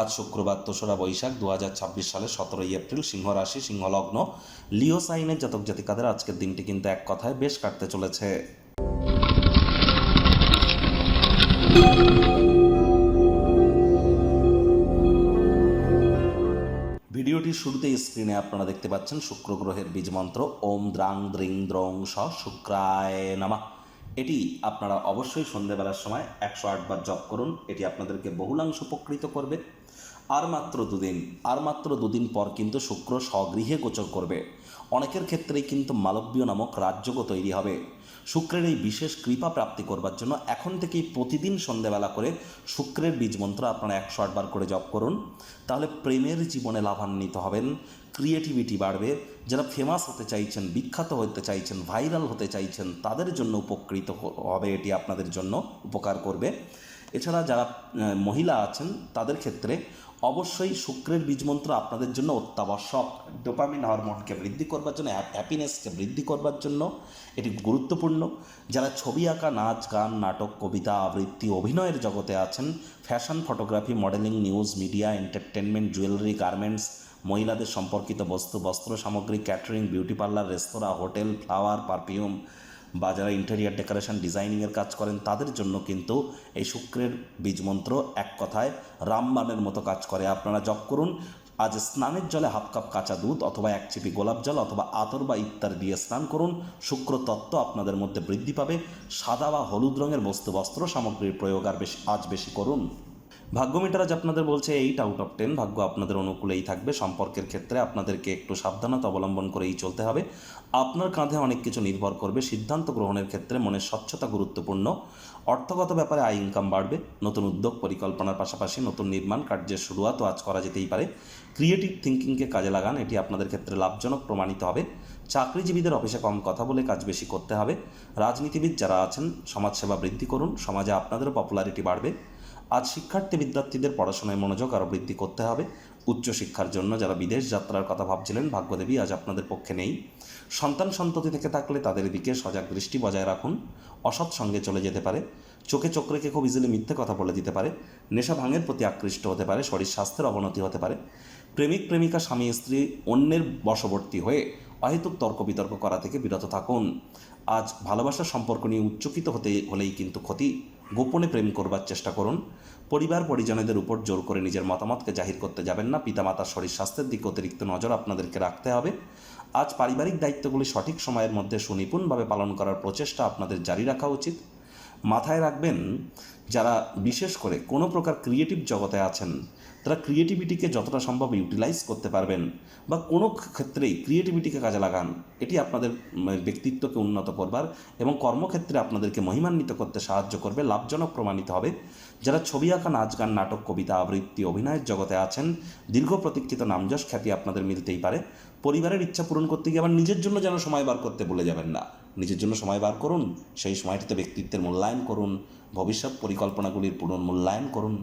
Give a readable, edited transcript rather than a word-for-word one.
আজ শুক্রবার ২রা বৈশাখ ২০২৬ সালের ১৭ই এপ্রিল, সিংহ রাশি, সিংহ লগ্ন, লিও সাইনের জাতক জাতিকাদের আজকের দিনটি কিন্তু এক কথায় বেশ কাটতে চলেছে। ভিডিওটির শুরুতেই স্ক্রিনে আপনারা দেখতে পাচ্ছেন শুক্র গ্রহের বীজ মন্ত্র ওম দ্রাং দ্রিং দ্রং স শুক্রায় নামা। এটি আপনারা অবশ্যই সন্ধ্যেবেলার সময় ১০৮ বার জপ করুন। এটি আপনাদেরকে বহুলাংশ উপকৃত করবে। আর মাত্র দুদিন পর কিন্তু শুক্র স্বগৃহে গোচর করবে। অনেকের ক্ষেত্রেই কিন্তু মালব্য নামক রাজযোগও তৈরি হবে। শুক্রের এই বিশেষ কৃপা প্রাপ্তি করবার জন্য এখন থেকেই প্রতিদিন সন্ধ্যেবেলা করে শুক্রের বীজ মন্ত্র আপনারা ১০৮ বার করে জপ করুন। তাহলে প্রেমের জীবনে লাভান্বিত হবেন, ক্রিয়েটিভিটি বাড়বে। যারা ফেমাস হতে চাইছেন, বিখ্যাত হতে চাইছেন, ভাইরাল হতে চাইছেন, তাদের জন্য উপকৃত হবে, এটি আপনাদের জন্য উপকার করবে। এছাড়া যারা মহিলা আছেন তাদের ক্ষেত্রে অবশ্যই শুক্রের বীজমন্ত্র আপনাদের জন্য অত্যাবশ্যক। ডোপামিন হরমোনকে বৃদ্ধি করবার জন্য, হ্যাপিনেসকে বৃদ্ধি করবার জন্য এটি গুরুত্বপূর্ণ। যারা ছবি আঁকা, নাচ, গান, নাটক, কবিতা, আবৃত্তি, অভিনয়ের জগতে আছেন, fashion, photography, modelling, news, media, entertainment, jewellery, garments, মহিলাদের সম্পর্কিত বস্তু, বস্ত্র সামগ্রী, ক্যাটারিং, বিউটি পার্লার, রেস্তোরাঁ, হোটেল, ফ্লাওয়ার, পারফিউম বা যারা ইন্টেরিয়ার ডেকোরেশন, ডিজাইনিংয়ের কাজ করেন, তাদের জন্য কিন্তু এই শুক্রের বীজমন্ত্র এক কথায় রামবাণের মতো কাজ করে। আপনারা জপ করুন। আজ স্নানের জলে হাফ কাপ কাঁচা দুধ অথবা ১ চিপি গোলাপ জল অথবা আতর বা ইত্যাদি দিয়ে স্নান করুন। শুক্র তত্ত্ব আপনাদের মধ্যে বৃদ্ধি পাবে। সাদা বা হলুদ রঙের বস্ত্র সামগ্রীর প্রয়োগ আজ বেশি করুন। ভাগ্য মিটার আজ আপনাদের বলছে 8 আউট অফ 10। ভাগ্য আপনাদের অনুকূলেই থাকবে। সম্পর্কের ক্ষেত্রে আপনাদেরকে একটু সাবধানতা অবলম্বন করেই চলতে হবে। আপনার কাঁধে অনেক কিছু নির্ভর করবে। সিদ্ধান্ত গ্রহণের ক্ষেত্রে মনের স্বচ্ছতা গুরুত্বপূর্ণ। অর্থগত ব্যাপারে আয় ইনকাম বাড়বে। নতুন উদ্যোগ পরিকল্পনার পাশাপাশি নতুন নির্মাণ কার্যের শুরুয়াতও আজ করা যেতেই পারে। ক্রিয়েটিভ থিঙ্কিংকে কাজে লাগান, এটি আপনাদের ক্ষেত্রে লাভজনক প্রমাণিত হবে। চাকরিজীবীদের অফিসে কম কথা বলে কাজ বেশি করতে হবে। রাজনীতিবিদ যারা আছেন, সমাজসেবা বৃদ্ধি করুন। সমাজে আপনাদেরও পপুলারিটি বাড়বে। আজ শিক্ষার্থী বিদ্যার্থীদের পড়াশোনায় মনোযোগ আরও বৃদ্ধি করতে হবে। উচ্চশিক্ষার জন্য যারা বিদেশ যাত্রার কথা ভাবছিলেন, ভাগ্যদেবী আজ আপনাদের পক্ষে নেই। সন্তান সন্ততি থেকে থাকলে তাদের দিকে সজাগ দৃষ্টি বজায় রাখুন। অসৎ সঙ্গে চলে যেতে পারে। চোখে চোখ রেখে খুব ইজিলি মিথ্যে কথা বলে দিতে পারে। নেশা ভাঙের প্রতি আকৃষ্ট হতে পারে। শরীর স্বাস্থ্যের অবনতি হতে পারে। প্রেমিক প্রেমিকা, স্বামী স্ত্রী অন্যের বশবর্তী হয়ে অহেতুক তর্ক বিতর্ক করা থেকে বিরত থাকুন। আজ ভালোবাসার সম্পর্ক নিয়ে উচ্চকিত হলেই কিন্তু ক্ষতি। গোপনে প্রেম করবার চেষ্টা করুন। পরিবার পরিজনদের উপর জোর করে নিজের মতামতকে জাহির করতে যাবেন না। পিতামাতার শরীর স্বাস্থ্যের দিকে অতিরিক্ত নজর আপনাদেরকে রাখতে হবে। আজ পারিবারিক দায়িত্বগুলি সঠিক সময়ের মধ্যে সুনিপুণভাবে পালন করার প্রচেষ্টা আপনাদের জারি রাখা উচিত। মাথায় রাখবেন, যারা বিশেষ করে কোনো প্রকার ক্রিয়েটিভ জগতে আছেন, তারা ক্রিয়েটিভিটিকে যতটা সম্ভব ইউটিলাইজ করতে পারবেন বা কোনো ক্ষেত্রেই ক্রিয়েটিভিটিকে কাজে লাগান। এটি আপনাদের ব্যক্তিত্বকে উন্নত করবার এবং কর্মক্ষেত্রে আপনাদেরকে মহিমান্বিত করতে সাহায্য করবে, লাভজনক প্রমাণিত হবে। যারা ছবি আঁকা, নাচ, গান, নাটক, কবিতা, আবৃত্তি, অভিনয়ের জগতে আছেন, দীর্ঘ প্রতীক্ষিত নামযশ খ্যাতি আপনাদের মিলতেই পারে। পরিবারের ইচ্ছা পূরণ করতে গিয়ে আবার নিজের জন্য যেন সময় বার করতে ভুলে যাবেন না। নিজের জন্য সময় বার করুন। সেই সময়টিতে ব্যক্তিত্বের মূল্যায়ন করুন। ভবিষ্যৎ পরিকল্পনাগুলির পুনর্মূল্যায়ন করুন।